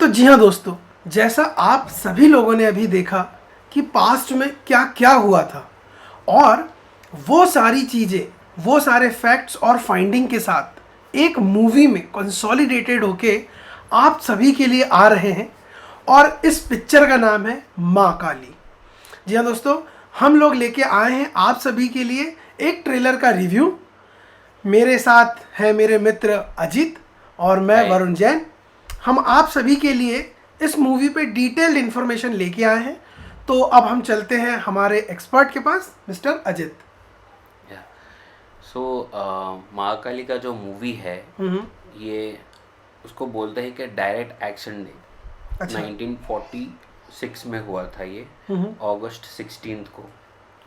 तो जी हाँ दोस्तों, जैसा आप सभी लोगों ने अभी देखा कि पास्ट में क्या क्या हुआ था, और वो सारी चीज़ें, वो सारे फैक्ट्स और फाइंडिंग के साथ एक मूवी में कंसोलिडेटेड होके आप सभी के लिए आ रहे हैं। और इस पिक्चर का नाम है माँ काली। जी हाँ दोस्तों, हम लोग लेके आए हैं आप सभी के लिए एक ट्रेलर का रिव्यू। मेरे साथ है मेरे मित्र अजीत और मैं हाय। वरुण जैन। हम आप सभी के लिए इस मूवी पे डिटेल्ड इन्फॉर्मेशन लेके आए हैं। तो अब हम चलते हैं हमारे एक्सपर्ट के पास, मिस्टर अजित। या सो महाकाली का जो मूवी है, ये उसको बोलते हैं कि डायरेक्ट एक्शन डे अच्छा। 1946 में हुआ था ये, अगस्त 16 को,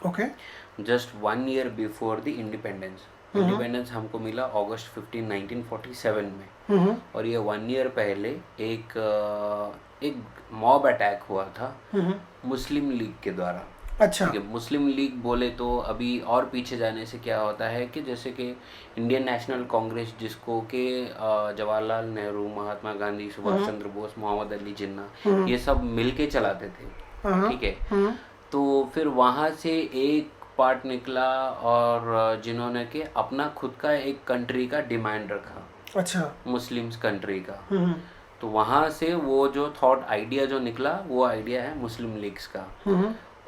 okay. Just 1 year before the independence. Independence हमको मिला अगस्त 15 1947 में। और ये 1 ईयर पहले एक मॉब अटैक हुआ था मुस्लिम लीग के द्वारा। अच्छा। ठीक है, मुस्लिम लीग बोले तो अभी और पीछे जाने से क्या होता है कि जैसे कि इंडियन नेशनल कांग्रेस, जिसको कि जवाहरलाल नेहरू, महात्मा गांधी, सुभाष चंद्र बोस, मोहम्मद अली जिन्ना, ये सब मिलके चलाते थे। ठीक है, तो फिर वहाँ से एक पार्ट निकला और जिन्होंने कि अपना खुद का एक कंट्री का डिमांड रखा, अच्छा। मुस्लिम्स कंट्री का। तो वहाँ से वो जो थॉट आइडिया जो निकला, वो आइडिया है मुस्लिम लीग्स का।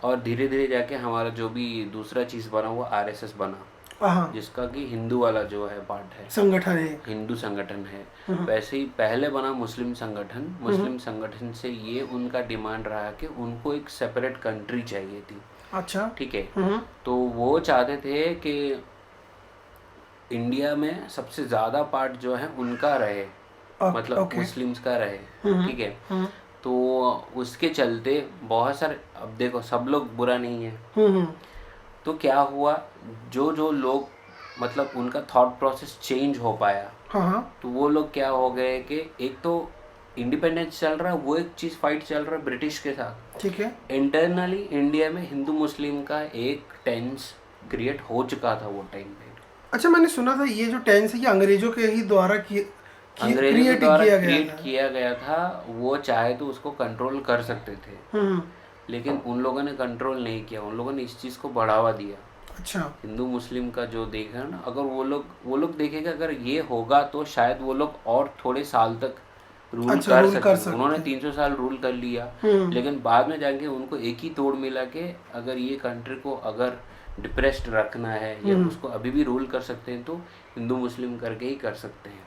और धीरे धीरे जाके हमारा जो भी दूसरा चीज़ बना वो आरएसएस बना, जिसका कि हिंदू वाला जो है पार्ट है, संगठन है, हिंदू संगठन है। वैसे ही पहले बना मुस्लिम संगठन। मुस्लिम संगठन से ये उनका डिमांड रहा कि उनको एक सेपरेट कंट्री चाहिए थी। अच्छा। ठीक है, तो वो चाहते थे कि इंडिया में सबसे ज़्यादा पार्ट जो है उनका रहे, मतलब मुस्लिम्स का रहे। ठीक है, तो उसके चलते बहुत सारे, अब देखो सब लोग बुरा नहीं है, तो क्या हुआ, जो जो लोग मतलब उनका थॉट प्रोसेस चेंज हो पाया, तो वो लोग क्या हो गए कि एक तो इंडिपेंडेंस चल रहा है, वो एक चीज़ फाइट चल रहा है ब्रिटिश के साथ। ठीक है। इंटरनली इंडिया में हिंदू मुस्लिम का एक टेंस क्रिएट हो चुका था वो टाइम पे। अच्छा, मैंने सुना था ये जो टेंस है ये अंग्रेजों के ही द्वारा अंग्रेजों के द्वारा क्रिएट किया गया था। वो चाहे तो उसको कंट्रोल कर सकते थे, लेकिन उन लोगों ने कंट्रोल नहीं किया, उन लोगों ने इस चीज़ को बढ़ावा दिया। अच्छा। हिंदू मुस्लिम का जो देखा ना, अगर वो लोग देखेगा अगर ये होगा तो शायद वो लोग और थोड़े साल तक रूल कर सकते। उन्होंने 300 साल रूल कर लिया, लेकिन बाद में जाके उनको एक ही तोड़ मिला कि अगर ये कंट्री को अगर डिप्रेस्ड रखना है या उसको अभी भी रूल कर सकते हैं तो हिंदू मुस्लिम करके ही कर सकते हैं।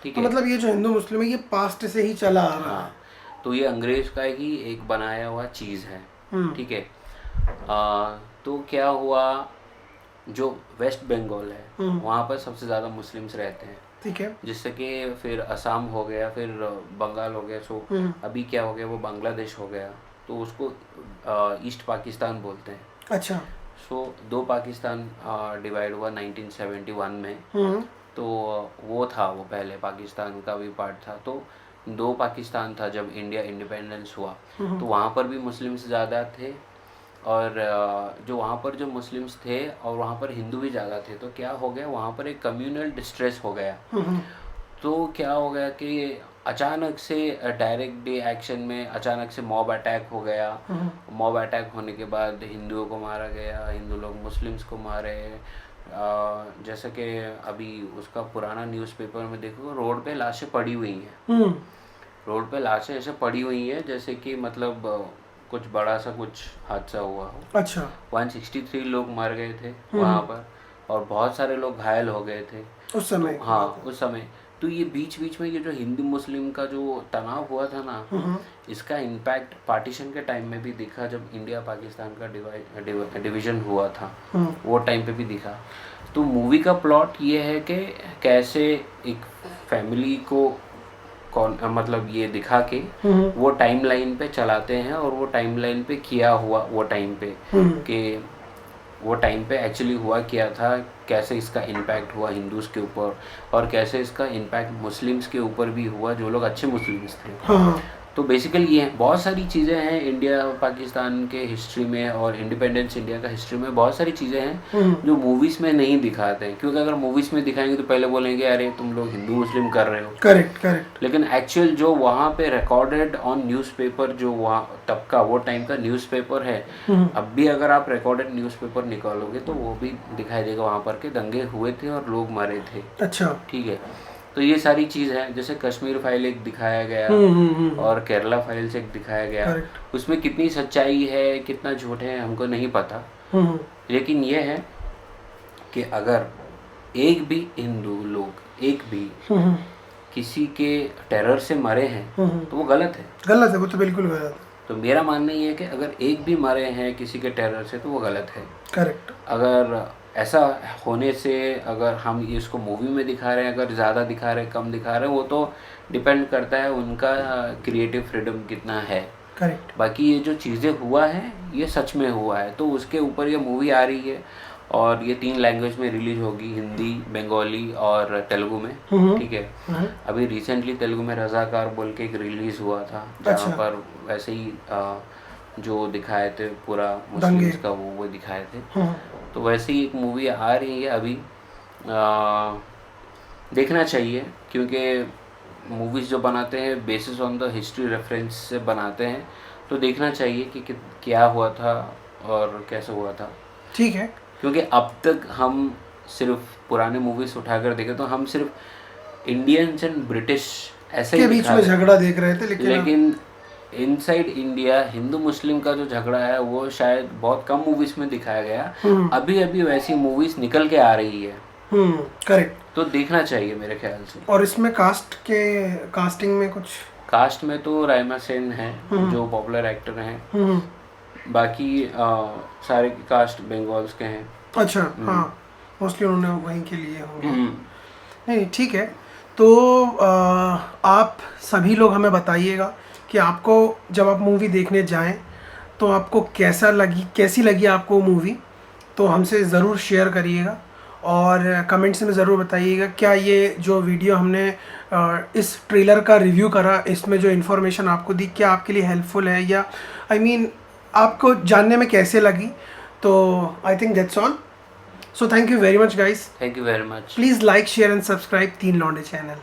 ठीक तो है, मतलब ये जो हिंदू मुस्लिम है ये पास्ट से ही चला आ रहा है। हाँ, तो ये अंग्रेज का ही एक बनाया हुआ चीज़ है। ठीक है, तो क्या हुआ, जो वेस्ट बंगाल है वहाँ पर सबसे ज़्यादा मुस्लिम्स रहते हैं। ठीक है। जिससे कि फिर असम हो गया, फिर बंगाल हो गया, सो अभी क्या हो गया, वो बांग्लादेश हो गया, तो उसको ईस्ट पाकिस्तान बोलते हैं। अच्छा। सो दो पाकिस्तान डिवाइड हुआ 1971 में। तो वो था, वो पहले पाकिस्तान का भी पार्ट था, तो दो पाकिस्तान था जब इंडिया इंडिपेंडेंस हुआ। तो वहाँ पर भी मुस्लिम्स ज़्यादा थे, और जो वहाँ पर जो मुस्लिम्स थे और वहाँ पर हिंदू भी ज़्यादा थे, तो क्या हो गया, वहाँ पर एक कम्युनल डिस्ट्रेस हो गया। तो क्या हो गया कि अचानक से डायरेक्ट डे एक्शन में अचानक से मॉब अटैक हो गया। मॉब अटैक होने के बाद हिंदुओं को मारा गया, हिंदू लोग मुस्लिम्स को मारे। जैसे कि अभी उसका पुराना न्यूज़पेपर में देखो, रोड पे लाशें पड़ी हुई हैं। रोड पे लाशें ऐसे पड़ी हुई हैं जैसे कि मतलब कुछ बड़ा सा कुछ हादसा हुआ हो। अच्छा। 163 लोग मर गए थे वहाँ पर, और बहुत सारे लोग घायल हो गए थे उस समय। तो, हाँ, उस समय। तो ये बीच बीच में ये जो हिंदू मुस्लिम का जो तनाव हुआ था ना, इसका इम्पैक्ट पार्टीशन के टाइम में भी दिखा, जब इंडिया पाकिस्तान का डिवीज़न हुआ था, वो टाइम पे भी दिखा। तो मूवी का प्लॉट ये है कि कैसे एक फैमिली को मतलब ये दिखा के वो टाइमलाइन पे चलाते हैं, और वो टाइमलाइन पे किया हुआ वो टाइम पे कि वो टाइम पे एक्चुअली हुआ क्या था, कैसे इसका इम्पैक्ट हुआ हिंदूज़ के ऊपर, और कैसे इसका इम्पैक्ट मुस्लिम्स के ऊपर भी हुआ, जो लोग अच्छे मुस्लिम्स थे। तो बेसिकली ये है, बहुत सारी चीज़ें हैं इंडिया पाकिस्तान के हिस्ट्री में और इंडिपेंडेंस इंडिया का हिस्ट्री में बहुत सारी चीज़ें हैं जो मूवीज़ में नहीं दिखाते हैं, क्योंकि अगर मूवीज़ में दिखाएंगे तो पहले बोलेंगे अरे तुम लोग हिंदू मुस्लिम कर रहे हो। Correct correct. लेकिन एक्चुअल जो वहाँ पे रिकॉर्डेड ऑन न्यूज़पेपर, जो वहाँ तब का वो टाइम का न्यूज़पेपर है, अब भी अगर आप रिकॉर्डेड न्यूज़पेपर निकालोगे तो वो भी दिखाई देगा वहाँ पर के दंगे हुए थे और लोग मरे थे। अच्छा, ठीक है, तो ये सारी चीज़ है। जैसे कश्मीर फाइल एक दिखाया गया और केरला फाइल्स एक दिखाया गया, Correct. उसमें कितनी सच्चाई है कितना झूठ है हमको नहीं पता, लेकिन ये है कि अगर एक भी हिंदू लोग एक भी किसी के टेरर से मरे हैं तो वो गलत है। गलत है, वो तो बिल्कुल गलत है। तो मेरा मानना ये है कि अगर एक भी मरे हैं किसी के टेरर से तो वो गलत है। करेक्ट। अगर ऐसा होने से अगर हम इसको मूवी में दिखा रहे हैं, अगर ज़्यादा दिखा रहे हैं कम दिखा रहे हैं, वो तो डिपेंड करता है उनका क्रिएटिव फ्रीडम कितना है। करेक्ट। बाकी ये जो चीज़ें हुआ है ये सच में हुआ है, तो उसके ऊपर ये मूवी आ रही है और ये 3 लैंग्वेज में रिलीज होगी, हिंदी, बंगाली और तेलुगु में। ठीक है, अभी रिसेंटली तेलुगु में रज़ाकार बोल के एक रिलीज़ हुआ था जहाँ पर वैसे ही जो दिखाए थे पूरा मुस्लिम्स का वो दिखाए थे। तो वैसे ही एक मूवी आ रही है अभी, देखना चाहिए, क्योंकि मूवीज़ जो बनाते हैं basis on the history reference से बनाते हैं, तो देखना चाहिए कि क्या हुआ था और कैसे हुआ था। ठीक है, क्योंकि अब तक हम सिर्फ पुराने मूवीज उठाकर देखे तो हम सिर्फ इंडियंस एंड ब्रिटिश ऐसे के ही बीच में झगड़ा देख रहे थे, लेकिन इनसाइड इंडिया हिंदू मुस्लिम का जो झगड़ा है वो शायद बहुत कम मूवीज में दिखाया गया। अभी अभी वैसी मूवीज निकल के आ रही है। करेक्ट। तो देखना चाहिए मेरे ख्याल से। और इसमें कास्टिंग में कुछ कास्ट में तो राइमा सेन है जो पॉपुलर एक्टर हैं, बाकी सारे कास्ट बंगाल्स के हैं। अच्छा, हाँ, मोस्टली उन्होंने वहीं के लिए होंगे। नहीं, ठीक है। तो आप सभी लोग हमें बताइएगा कि आपको जब आप मूवी देखने जाएं तो आपको कैसी लगी आपको मूवी, तो हमसे ज़रूर शेयर करिएगा और कमेंट्स में ज़रूर बताइएगा क्या ये जो वीडियो हमने इस ट्रेलर का रिव्यू करा, इसमें जो इन्फॉर्मेशन आपको दी, क्या आपके लिए हेल्पफुल है, या आपको जानने में कैसे लगी। तो I think that's all. So thank you very much guys. Thank you very much. Please like, share and subscribe 3 लौंडे चैनल।